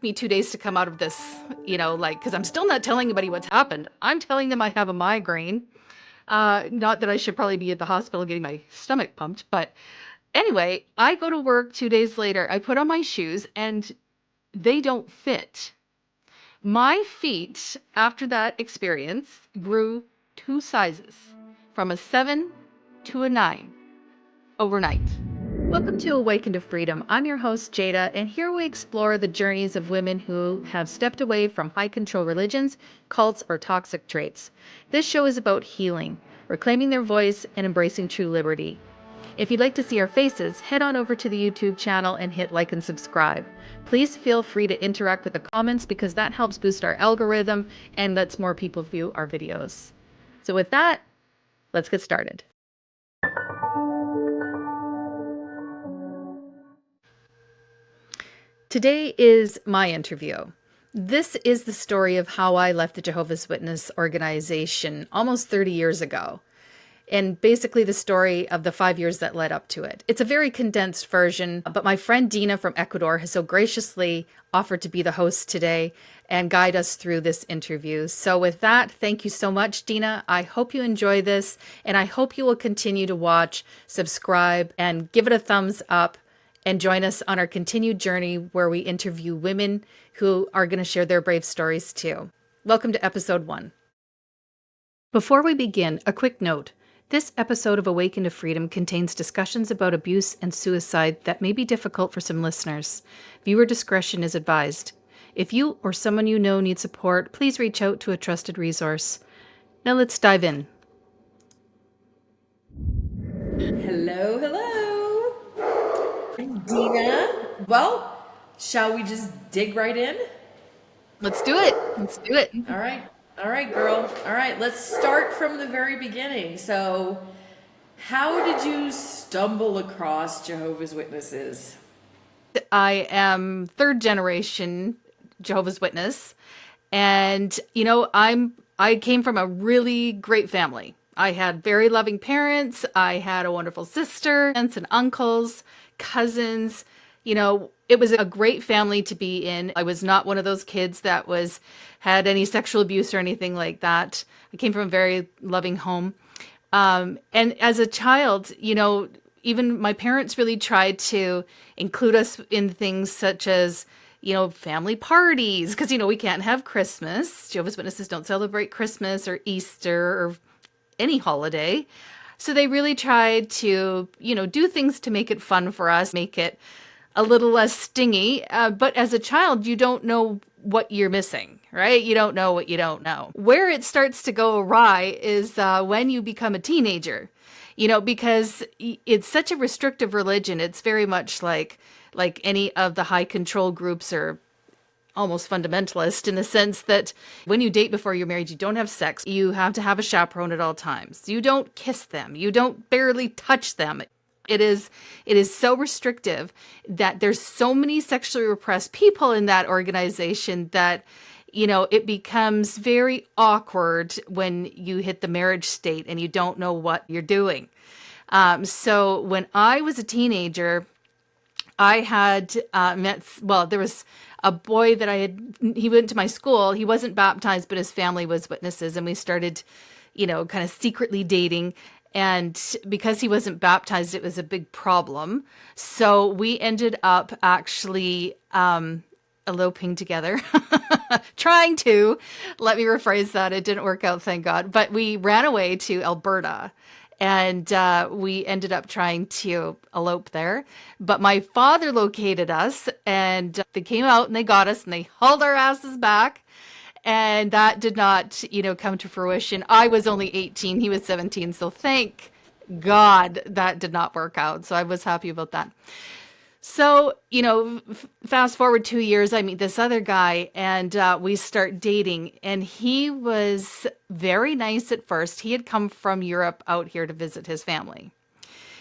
Me 2 days to come out of this, because I'm still not telling anybody what's happened. I'm telling them I have a migraine. Not that I should probably be at the hospital getting my stomach pumped, but anyway, I go to work 2 days later. I put on my shoes and they don't fit. My feet, after that experience, grew 2 sizes from a 7 to a 9 overnight. Welcome to Awaken to Freedom. I'm your host, Jada, and here we explore the journeys of women who have stepped away from high control religions, cults, or toxic traits. This show is about healing, reclaiming their voice, and embracing true liberty. If you'd like to see our faces, head on over to the YouTube channel and hit like and subscribe. Please feel free to interact with the comments because that helps boost our algorithm and lets more people view our videos. So with that, let's get started. Today is my interview. This is the story of how I left the Jehovah's Witness organization almost 30 years ago, and basically the story of the 5 years that led up to it. It's a very condensed version, but my friend Dina from Ecuador has so graciously offered to be the host today and guide us through this interview. So with that, thank you so much, Dina. I hope you enjoy this, and I hope you will continue to watch, subscribe, and give it a thumbs up. And join us on our continued journey where we interview women who are going to share their brave stories too. Welcome to episode 1. Before we begin, a quick note. This episode of Awaken to Freedom contains discussions about abuse and suicide that may be difficult for some listeners. Viewer discretion is advised. If you or someone you know needs support, please reach out to a trusted resource. Now let's dive in. Hello, hello. Dina. Well, shall we just dig right in? Let's do it. All right, girl. All right, let's start from the very beginning. So, how did you stumble across Jehovah's Witnesses? I am third generation Jehovah's Witness, and I came from a really great family. I had very loving parents. I had a wonderful sister, aunts and uncles, cousins. It was a great family to be in. I was not one of those kids that had any sexual abuse or anything like that. I came from a very loving home. And as a child, even my parents really tried to include us in things such as, family parties, because, we can't have Christmas. Jehovah's Witnesses don't celebrate Christmas or Easter or any holiday. So they really tried to, do things to make it fun for us, make it a little less stingy. But as a child, you don't know what you're missing, right? You don't know what you don't know. Where it starts to go awry is when you become a teenager, because it's such a restrictive religion. It's very much like any of the high control groups are almost fundamentalist in the sense that when you date before you're married, you don't have sex. You have to have a chaperone at all times. You don't kiss them. You don't barely touch them. It is so restrictive that there's so many sexually repressed people in that organization that, it becomes very awkward when you hit the marriage state and you don't know what you're doing. So when I was a teenager, I had there was a boy that he went to my school. He wasn't baptized, but his family was witnesses. And we started, kind of secretly dating. And because he wasn't baptized, it was a big problem. So we ended up actually eloping together, trying to. Let me rephrase that. It didn't work out, thank God. But we ran away to Alberta. And we ended up trying to elope there. But my father located us, and they came out and they got us and they hauled our asses back. And that did not, come to fruition. I was only 18. He was 17. So thank God that did not work out. So I was happy about that. So, fast forward 2 years, I meet this other guy and we start dating, and he was very nice at first. He had come from Europe out here to visit his family.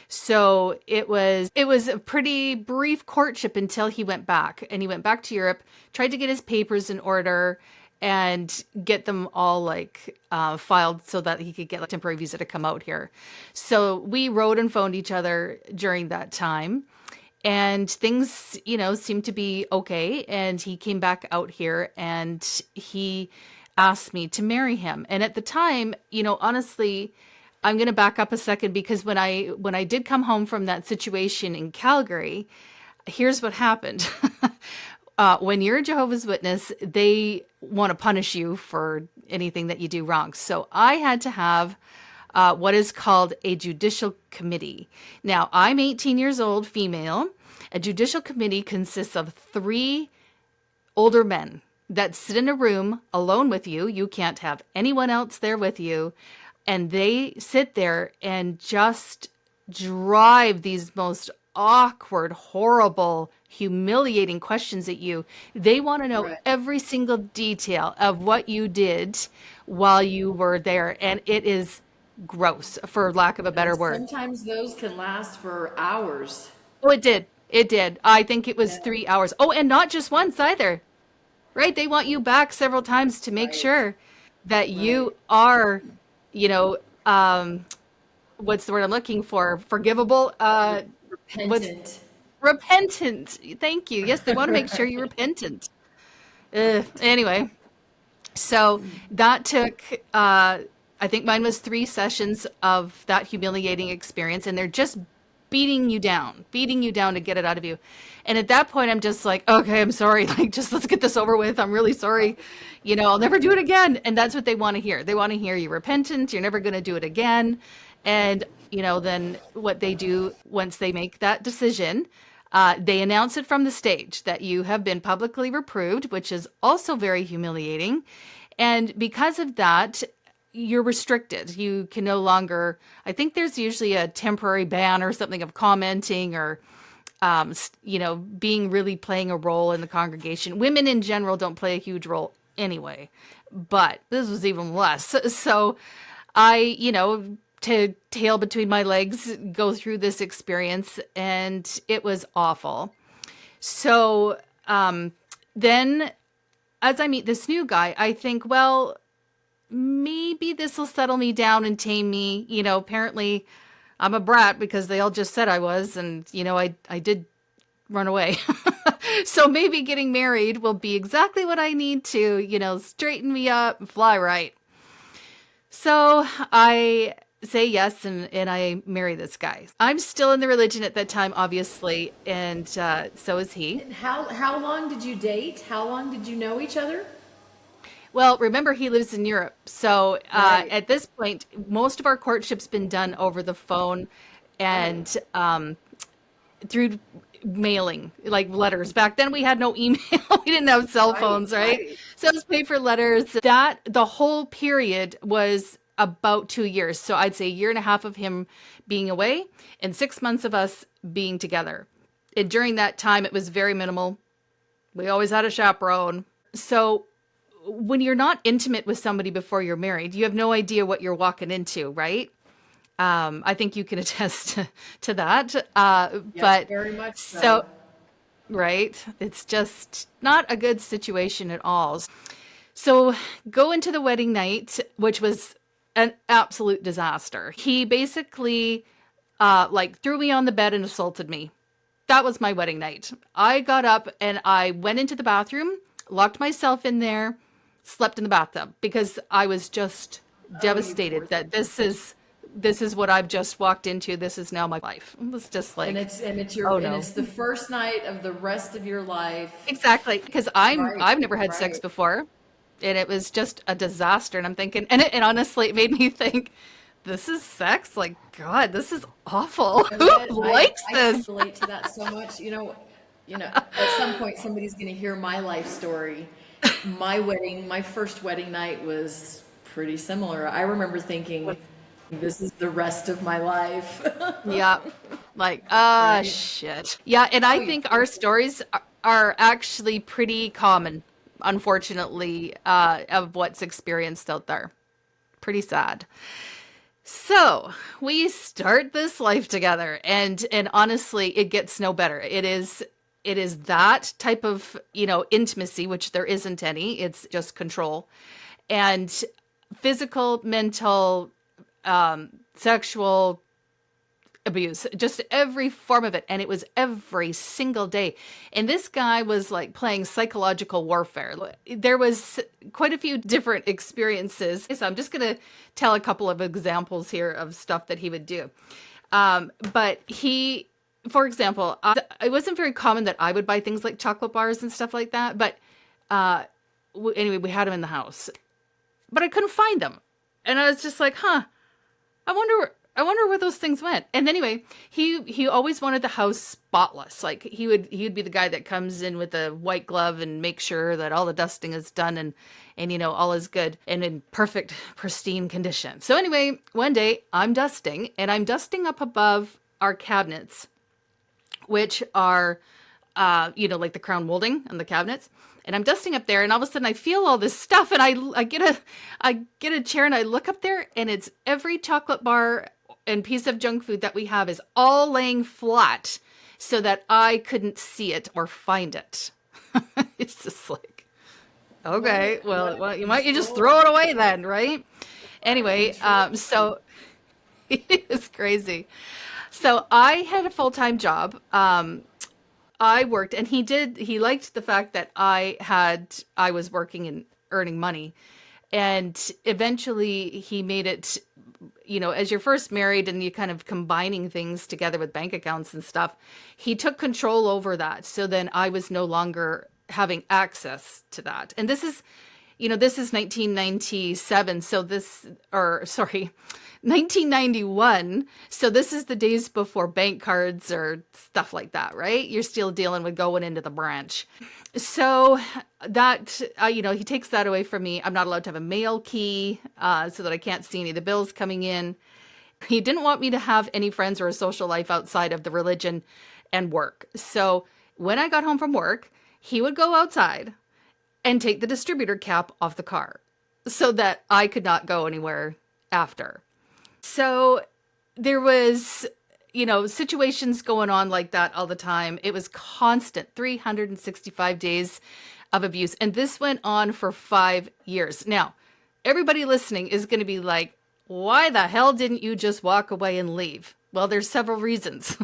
So it was a pretty brief courtship until he went back, and he went back to Europe, tried to get his papers in order and get them all filed so that he could get a temporary visa to come out here. So we wrote and phoned each other during that time. and things, seemed to be okay. And he came back out here and he asked me to marry him. And at the time, honestly, I'm going to back up a second, because when I did come home from that situation in Calgary, here's what happened. When you're a Jehovah's Witness, they want to punish you for anything that you do wrong. So I had to have what is called a judicial committee. Now, I'm 18 years old, female. A judicial committee consists of 3 older men that sit in a room alone with you. You can't have anyone else there with you. And they sit there and just drive these most awkward, horrible, humiliating questions at you. They want to know Right. every single detail of what you did while you were there. And it is gross, for lack of a better And word. sometimes those can last for hours. Oh, it did. It did. I think it was Yeah. 3 hours. Oh, and not just once either, right? They want you back several times to make Right. sure that Right. you are, you know, um, what's the word I'm looking for? Forgivable. What's Repentant. repentant? Thank you. Yes, they want to make sure you're repentant. Anyway, so that took, I think mine was 3 sessions of that humiliating experience, and they're just beating you down to get it out of you. And at that point, I'm just like, okay, I'm sorry. Like, just let's get this over with. I'm really sorry. I'll never do it again. And that's what they want to hear. They want to hear you repentant. You're never going to do it again. And, then what they do once they make that decision, they announce it from the stage that you have been publicly reproved, which is also very humiliating. And because of that, you're restricted. You can no longer, I think there's usually a temporary ban or something of commenting or, being really playing a role in the congregation. Women in general don't play a huge role anyway, but this was even less. So I, to tail between my legs, go through this experience, and it was awful. So then as I meet this new guy, I think, well, maybe this will settle me down and tame me. Apparently I'm a brat because they all just said I was, and I did run away. So maybe getting married will be exactly what I need to, straighten me up and fly right. So I say yes, and I marry this guy. I'm still in the religion at that time, obviously, and so is he. And how long did you date? How long did you know each other? Well, remember, he lives in Europe. So Right. at this point, most of our courtship's been done over the phone and through mailing, like letters. Back then, we had no email. We didn't have cell Right. phones, right? Right. So it was paper letters. That the whole period was about 2 years. So I'd say a year and a half of him being away and 6 months of us being together. And during that time, it was very minimal. We always had a chaperone. So when you're not intimate with somebody before you're married, you have no idea what you're walking into, right? I think you can attest to that. Yes, But very much so. so, right, it's just not a good situation at all. So go into the wedding night, which was an absolute disaster. He basically like threw me on the bed and assaulted me. That was my wedding night. I got up and I went into the bathroom, locked myself in there, slept in the bathtub because I was just Oh, you poor devastated that thing. this is what I've just walked into. This is now my life. It was just And like, it's oh and no. it's the first night of the rest of your life. Exactly, because Right. I've never had sex Right. before, and it was just a disaster. And I'm thinking, and honestly, it made me think, this is sex? Like, God, this is awful. You know Who what? likes I can this? relate to that so much. At some point somebody's going to hear my life story. My first wedding night was pretty similar. I remember thinking, this is the rest of my life. Yeah, like, Right? shit. Yeah, and Oh, I you think poor our thing. stories are actually pretty common, unfortunately, of what's experienced out there. Pretty sad. So we start this life together, and honestly, it gets no better. It is that type of intimacy, which there isn't any. It's just control, and physical, mental, sexual, abuse, just every form of it. And it was every single day. And this guy was like playing psychological warfare. There was quite a few different experiences. So I'm just going to tell a couple of examples here of stuff that he would do. But he, for example, it wasn't very common that I would buy things like chocolate bars and stuff like that. But anyway, we had them in the house, but I couldn't find them. And I was just like, I wonder where those things went. And anyway, he always wanted the house spotless. Like he would be the guy that comes in with a white glove and make sure that all the dusting is done and you know, all is good and in perfect, pristine condition. So anyway, one day I'm dusting up above our cabinets, which are, you know, like the crown molding on the cabinets. And I'm dusting up there, and all of a sudden I feel all this stuff, and I get a chair, and I look up there, and it's every chocolate bar and piece of junk food that we have is all laying flat, so that I couldn't see it or find it. It's just like, okay, well, you just throw it away then, right? Anyway, so it is crazy. So I had a full-time job. I worked, and he liked the fact that I was working and earning money. And eventually he made it, you know, as you're first married and you kind of combining things together with bank accounts and stuff, he took control over that. So then I was no longer having access to that. And this is 1997. So 1991. So this is the days before bank cards or stuff like that, right? You're still dealing with going into the branch. So that, you know, he takes that away from me. I'm not allowed to have a mail key so that I can't see any of the bills coming in. He didn't want me to have any friends or a social life outside of the religion and work. So when I got home from work, he would go outside and take the distributor cap off the car so that I could not go anywhere after. So there was, you know, situations going on like that all the time. It was constant, 365 days of abuse. And this went on for 5 years. Now, everybody listening is going to be like, why the hell didn't you just walk away and leave? Well, there's several reasons.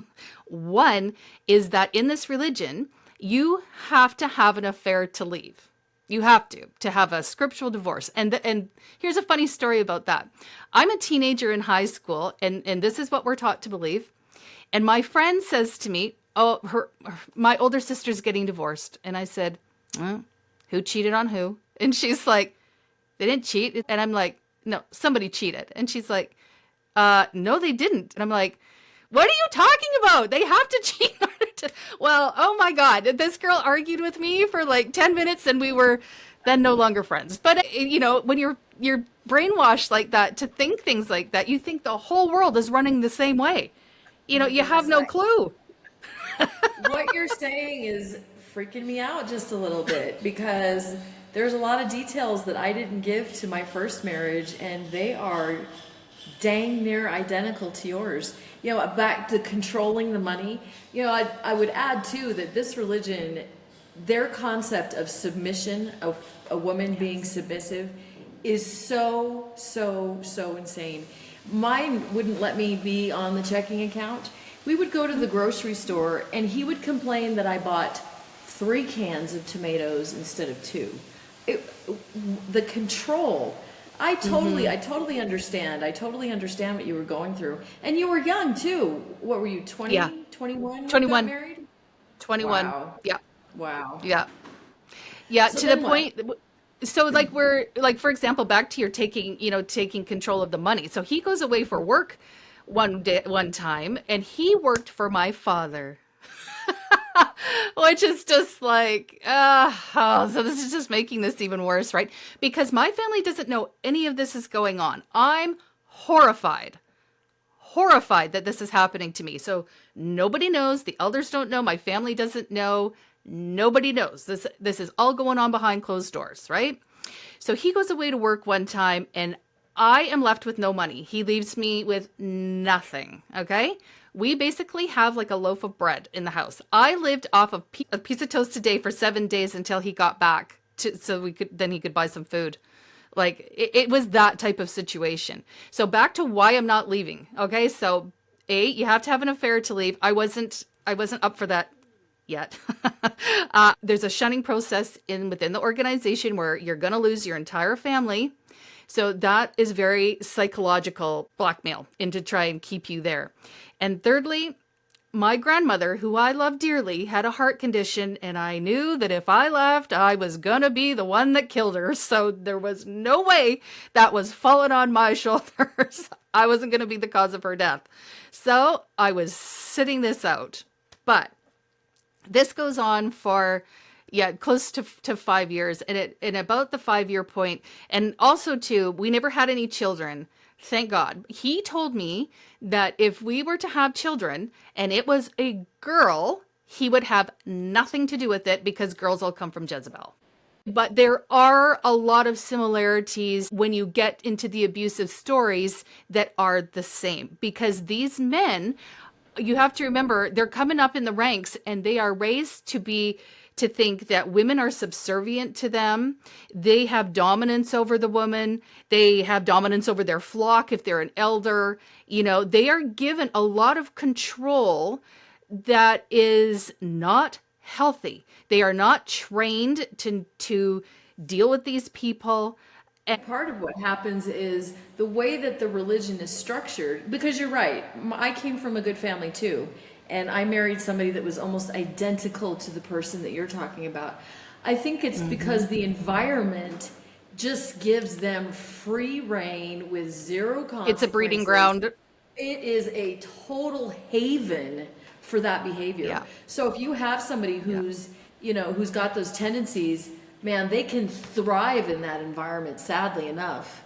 One is that in this religion, you have to have an affair to leave. You have to have a scriptural divorce. And here's a funny story about that. I'm a teenager in high school, and this is what we're taught to believe. And my friend says to me, my older sister's getting divorced. And I said, who cheated on who? And she's like, they didn't cheat. And I'm like, no, somebody cheated. And she's like, no, they didn't. And I'm like, what are you talking about? They have to cheat in order to... Well, oh my God. This girl argued with me for like 10 minutes and we were then no longer friends. But, you know, when you're brainwashed like that to think things like that, you think the whole world is running the same way. You know, you have no clue. What you're saying is freaking me out just a little bit because there's a lot of details that I didn't give to my first marriage, and they are dang near identical to yours. You know, back to controlling the money. You know, I would add too that this religion, their concept of submission, of a woman being submissive, is so insane. Mine wouldn't let me be on the checking account. We would go to the grocery store and he would complain that I bought 3 cans of tomatoes instead of 2. The control. I totally understand. I totally understand what you were going through. And you were young too. What were you, 20, Yeah. 21? 21. Got married? 21. Wow. Yeah. Wow. Yeah. Yeah. So To the then point. So like for example, back to your taking control of the money. So he goes away for work one time, and he worked for my father. Which is just like, so this is just making this even worse, right? Because my family doesn't know any of this is going on. I'm horrified that this is happening to me. So nobody knows. The elders don't know. My family doesn't know. Nobody knows. This is all going on behind closed doors, right? So he goes away to work one time, and I am left with no money. He leaves me with nothing, okay? We basically have like a loaf of bread in the house. I lived off of a piece of toast a day for 7 days until he got back so he could buy some food. Like it was that type of situation. So back to why I'm not leaving. Okay. So You have to have an affair to leave. I wasn't up for that yet. There's a shunning process within the organization where you're going to lose your entire family. So that is very psychological blackmail and to try and keep you there. And thirdly, my grandmother, who I love dearly, had a heart condition, and I knew that if I left, I was gonna be the one that killed her. So there was no way that was falling on my shoulders. I wasn't gonna be the cause of her death. So I was sitting this out. But this goes on for close to 5 years, and about the 5 year point, and also too, we never had any children. Thank God. He told me that if we were to have children and it was a girl, he would have nothing to do with it because girls all come from Jezebel. But there are a lot of similarities when you get into the abusive stories that are the same, because these men, you have to remember, they're coming up in the ranks and they are raised to think that women are subservient to them. They have dominance over the woman. They have dominance over their flock if they're an elder. They are given a lot of control that is not healthy. They are not trained to deal with these people. And part of what happens is the way that the religion is structured, because you're right, I came from a good family too. And I married somebody that was almost identical to the person that you're talking about. I think it's because the environment just gives them free reign with zero consequences. It's a breeding ground. It is a total haven for that behavior. Yeah. So if you have somebody who's got those tendencies, man, they can thrive in that environment, sadly enough.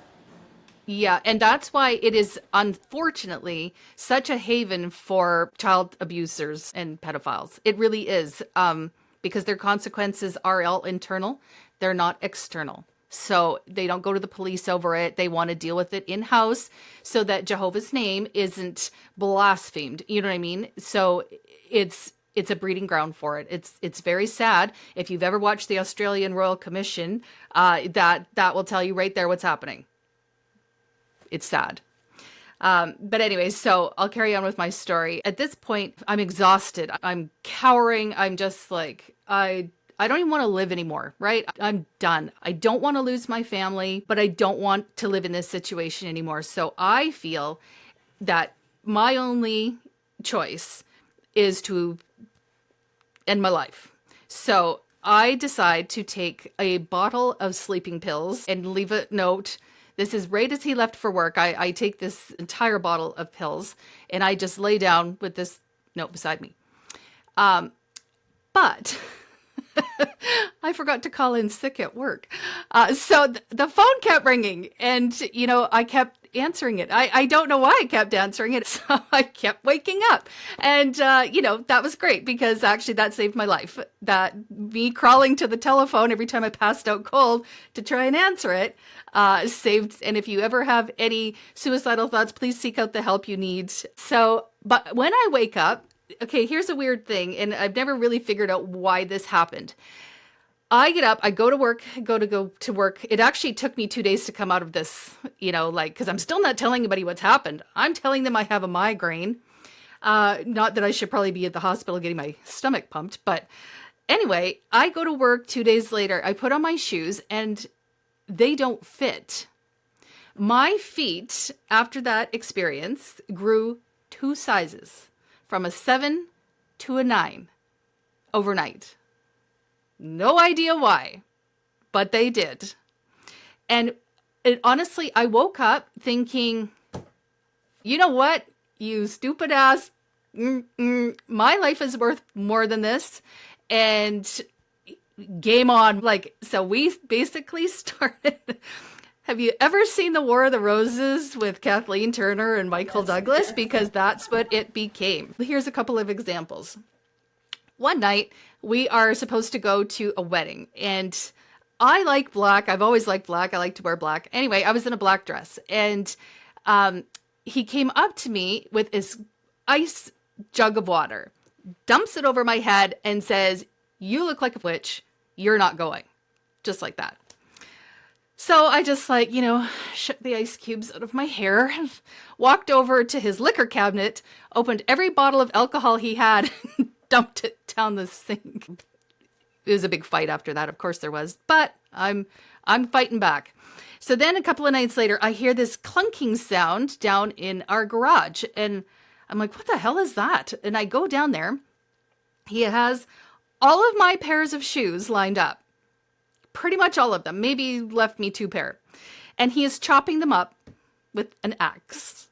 Yeah, and that's why it is unfortunately such a haven for child abusers and pedophiles. It really is, because their consequences are all internal. They're not external. So they don't go to the police over it. They want to deal with it in-house so that Jehovah's name isn't blasphemed. You know what I mean? So it's a breeding ground for it. It's very sad. If you've ever watched the Australian Royal Commission, that will tell you right there what's happening. It's sad. But anyway, so I'll carry on with my story. At this point, I'm exhausted. I'm cowering. I'm just like, I don't even want to live anymore, right? I'm done. I don't want to lose my family, but I don't want to live in this situation anymore. So I feel that my only choice is to end my life. So I decide to take a bottle of sleeping pills and leave a note. This is right as he left for work. I take this entire bottle of pills and I just lay down with this note beside me. But I forgot to call in sick at work. So the phone kept ringing and, I kept answering it. I don't know why I kept answering it. So I kept waking up and, that was great because actually that saved my life. That me crawling to the telephone every time I passed out cold to try and answer it, saved. And if you ever have any suicidal thoughts, please seek out the help you need. So, but when I wake up, okay, here's a weird thing. And I've never really figured out why this happened. I get up, I go to work. It actually took me 2 days to come out of this, because I'm still not telling anybody what's happened. I'm telling them I have a migraine. Not that I should probably be at the hospital getting my stomach pumped. But anyway, I go to work 2 days later. I put on my shoes and they don't fit. My feet, after that experience, grew 2 sizes from a 7 to a 9 overnight. No idea why, but they did. And honestly, I woke up thinking, you know what, you stupid ass, my life is worth more than this. And game on. So we basically started. Have you ever seen the War of the Roses with Kathleen Turner and Michael Douglas? Because that's what it became. Here's a couple of examples. One night, we are supposed to go to a wedding, and I like black. I've always liked black. I like to wear black. Anyway, I was in a black dress, and he came up to me with this ice jug of water, dumps it over my head, and says, "You look like a witch. You're not going." Just like that. So I just like, shook the ice cubes out of my hair, walked over to his liquor cabinet, opened every bottle of alcohol he had, and dumped it down the sink. It was a big fight after that, of course there was, but I'm fighting back. So then a couple of nights later, I hear this clunking sound down in our garage, and I'm like, what the hell is that? And I go down there. He has all of my pairs of shoes lined up, pretty much all of them, maybe left me 2 pair. And he is chopping them up with an axe.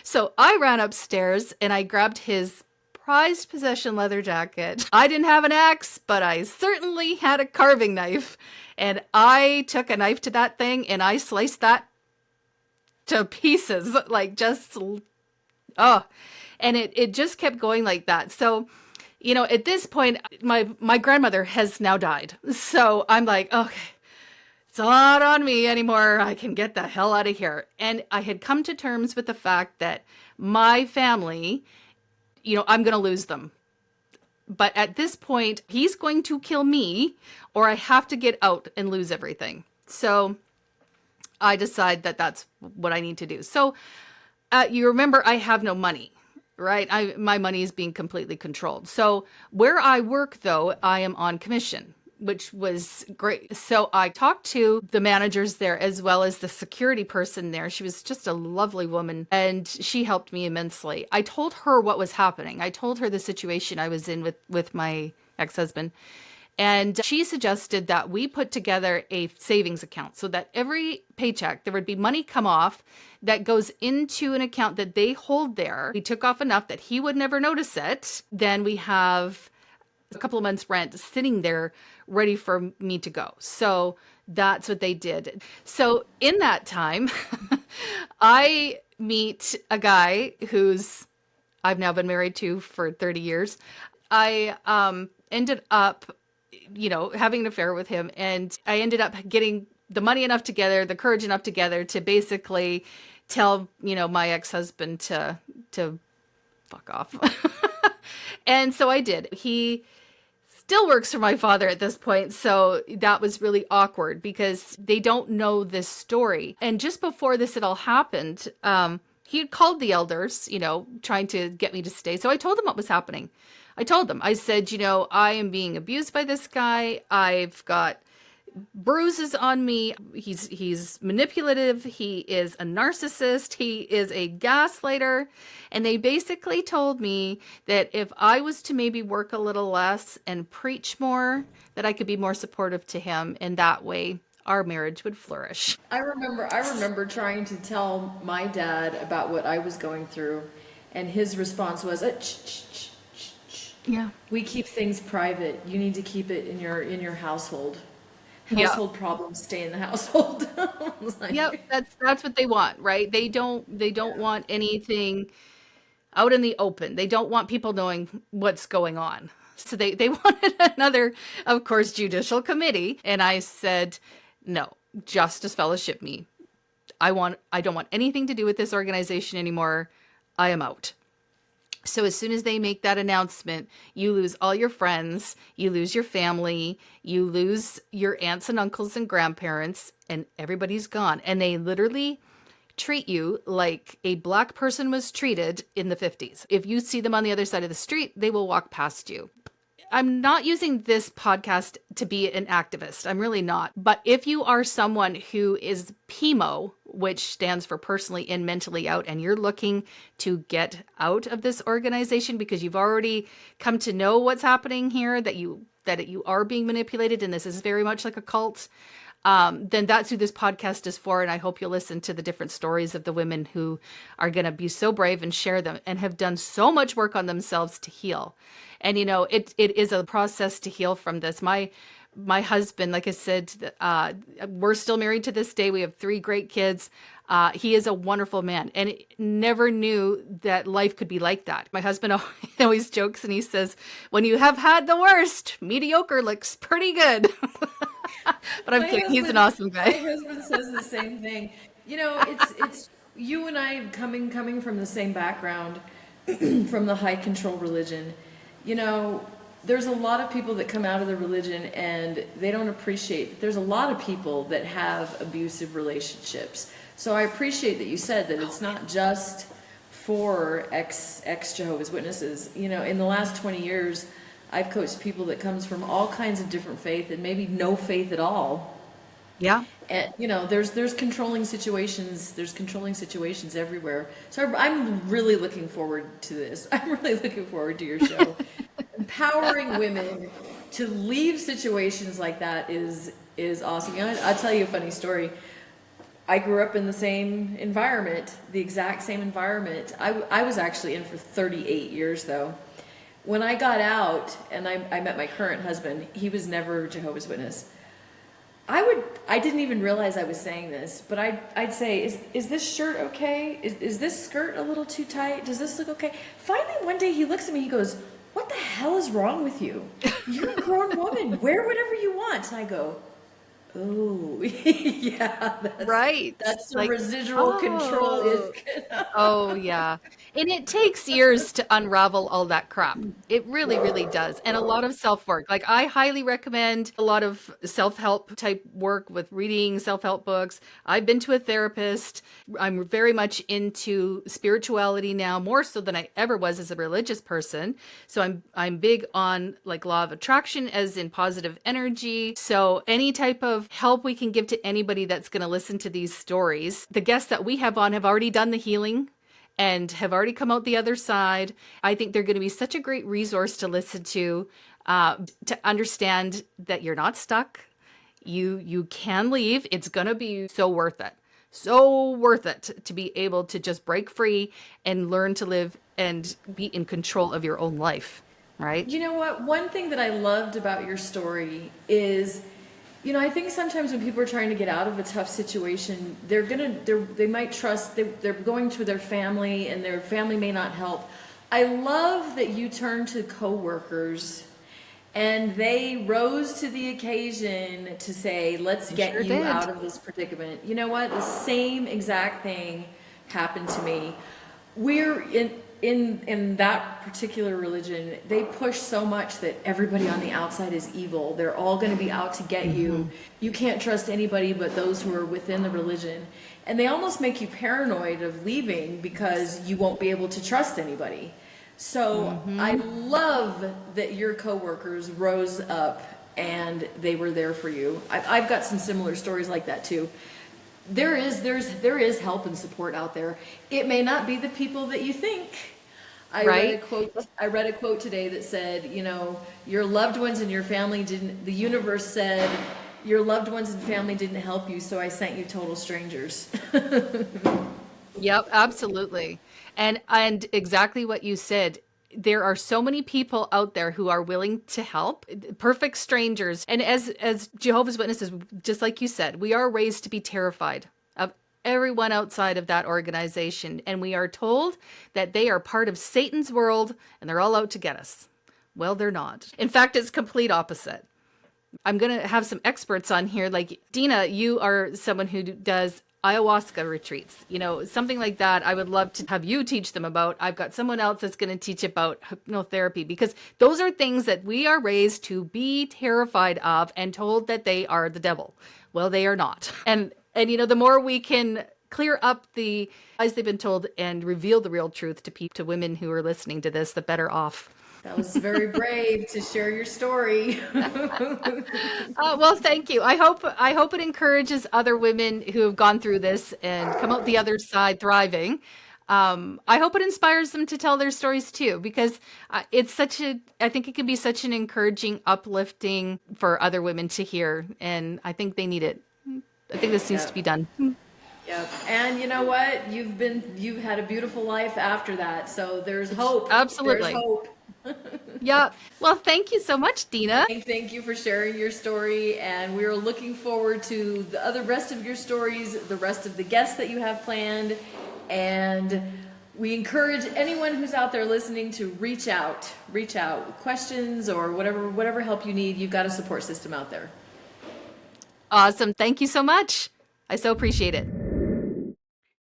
So I ran upstairs and I grabbed his prized possession leather jacket. I didn't have an axe, but I certainly had a carving knife. And I took a knife to that thing and I sliced that to pieces, like just, oh, and it just kept going like that. So, at this point, my grandmother has now died. So I'm like, okay, it's not on me anymore. I can get the hell out of here. And I had come to terms with the fact that my family, I'm going to lose them. But at this point, he's going to kill me or I have to get out and lose everything. So I decide that that's what I need to do. So you remember I have no money, right? My money is being completely controlled. So where I work, though, I am on commission, which was great. So I talked to the managers there as well as the security person there. She was just a lovely woman and she helped me immensely. I told her what was happening. I told her the situation I was in with my ex-husband. And she suggested that we put together a savings account so that every paycheck, there would be money come off that goes into an account that they hold there. We took off enough that he would never notice it. Then we have a couple of months' rent sitting there ready for me to go. So that's what they did. So in that time, I meet a guy who's I've now been married to for 30 years. I ended up having an affair with him. And I ended up getting the money enough together, the courage enough together to basically tell, my ex-husband to fuck off. And so I did. He still works for my father at this point. So that was really awkward because they don't know this story. And just before this had all happened, he had called the elders, trying to get me to stay. So I told them what was happening. I told them, I said, I am being abused by this guy. I've got bruises on me. He's manipulative. He is a narcissist. He is a gaslighter. And they basically told me that if I was to maybe work a little less and preach more, that I could be more supportive to him. And that way our marriage would flourish. I remember trying to tell my dad about what I was going through, and his response was, Yeah. we keep things private. You need to keep it in your household. Yeah. Household problems stay in the household. I was like, Yep. That's what they want, right? They don't want anything out in the open. They don't want people knowing what's going on. So they wanted another, of course, judicial committee. And I said, no, Justice Fellowship me. I don't want anything to do with this organization anymore. I am out. So as soon as they make that announcement, you lose all your friends, you lose your family, you lose your aunts and uncles and grandparents, and everybody's gone. And they literally treat you like a black person was treated in the 50s. If you see them on the other side of the street, they will walk past you. I'm not using this podcast to be an activist. I'm really not. But if you are someone who is PMO, which stands for personally in, mentally out, and you're looking to get out of this organization because you've already come to know what's happening here, that you are being manipulated, and this is very much like a cult, then that's who this podcast is for. And I hope you'll listen to the different stories of the women who are going to be so brave and share them and have done so much work on themselves to heal. And, it is a process to heal from this. My husband, like I said, we're still married to this day. We have 3 great kids. He is a wonderful man and never knew that life could be like that. My husband always jokes and he says, when you have had the worst, mediocre looks pretty good. But I'm kidding. He's an awesome guy. My husband says the same thing. It's you and I coming from the same background, from the high control religion. there's a lot of people that come out of the religion and they don't appreciate that there's a lot of people that have abusive relationships. So I appreciate that you said that it's not just for ex Jehovah's Witnesses. You know, in the last 20 years, I've coached people that comes from all kinds of different faith and maybe no faith at all. Yeah. And you know, there's controlling situations. There's controlling situations everywhere. So I'm really looking forward to this. I'm really looking forward to your show. Empowering women to leave situations like that is awesome. You know, I'll tell you a funny story. I grew up in the same environment, the exact same environment. I was actually in for 38 years though. When I got out and I met my current husband, he was never a Jehovah's Witness. I didn't even realize I was saying this, but I'd say, is this shirt okay? Is this skirt a little too tight? Does this look okay? Finally, one day he looks at me, he goes, what the hell is wrong with you? You're a grown woman. Wear whatever you want. And I go, oh, yeah, Right. that's the Like, residual control. oh, oh yeah. And it takes years to unravel all that crap. It really, really does. And a lot of self-work. Like I highly recommend a lot of self-help type work with reading self-help books. I've been to a therapist. I'm very much into spirituality now, more so than I ever was as a religious person. So I'm big on like law of attraction as in positive energy. So any type of help we can give to anybody that's going to listen to these stories. The guests that we have on have already done the healing and have already come out the other side. I think they're going to be such a great resource to listen to understand that you're not stuck. You can leave. It's going to be so worth it. So worth it to be able to just break free and learn to live and be in control of your own life, right? You know what? One thing that I loved about your story is, you know, I think sometimes when people are trying to get out of a tough situation, they might trust, they're going to their family and their family may not help. I love that you turned to coworkers and they rose to the occasion to say, let's get Sure you did. out of this predicament. You know what? The same exact thing happened to me. We're in that particular religion, they push so much that everybody on the outside is evil. They're all going to be out to get you. You can't trust anybody but those who are within the religion. And they almost make you paranoid of leaving because you won't be able to trust anybody. So I love that your coworkers rose up and they were there for you. I've got some similar stories like that too. There is help and support out there. It may not be the people that you think. Right. I read a quote today that said, you know, your loved ones and your family didn't, the universe said, your loved ones and family didn't help you, so I sent you total strangers. Yep, absolutely. And exactly what you said. There are so many people out there who are willing to help, perfect strangers. And as Jehovah's Witnesses, just like you said, we are raised to be terrified of everyone outside of that organization. And we are told that they are part of Satan's world and they're all out to get us. Well, they're not. In fact, it's complete opposite. I'm going to have some experts on here. Like Dina, you are someone who does ayahuasca retreats, you know, something like that. I would love to have you teach them about. I've got someone else that's going to teach about hypnotherapy because those are things that we are raised to be terrified of and told that they are the devil. Well, they are not. And you know, the more we can clear up the lies they've been told and reveal the real truth to people, to women who are listening to this, the better off. That was very brave to share your story. Well, thank you. I hope it encourages other women who have gone through this and come out the other side thriving. I hope it inspires them to tell their stories too, because I think it can be such an encouraging, uplifting for other women to hear, and I think they need it. I think this needs Yeah. to be done. Yep. And you know what? You've had a beautiful life after that. So there's hope. Absolutely. There's hope. Yeah. Well, thank you so much, Dina. Thank you for sharing your story, and we are looking forward to the rest of your stories, the rest of the guests that you have planned, and we encourage anyone who's out there listening to reach out with questions or whatever help you need. You've got a support system out there. Awesome. Thank you so much. I so appreciate it.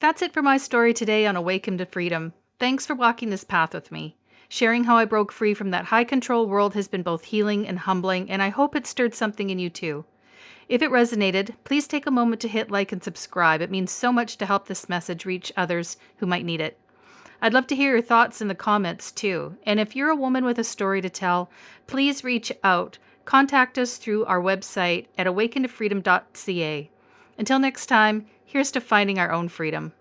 That's it for my story today on Awaken to Freedom. Thanks for walking this path with me. Sharing how I broke free from that high control world has been both healing and humbling, and I hope it stirred something in you too. If it resonated, please take a moment to hit like and subscribe. It means so much to help this message reach others who might need it. I'd love to hear your thoughts in the comments too. And if you're a woman with a story to tell, please reach out. Contact us through our website at awakentofreedom.ca. Until next time, here's to finding our own freedom.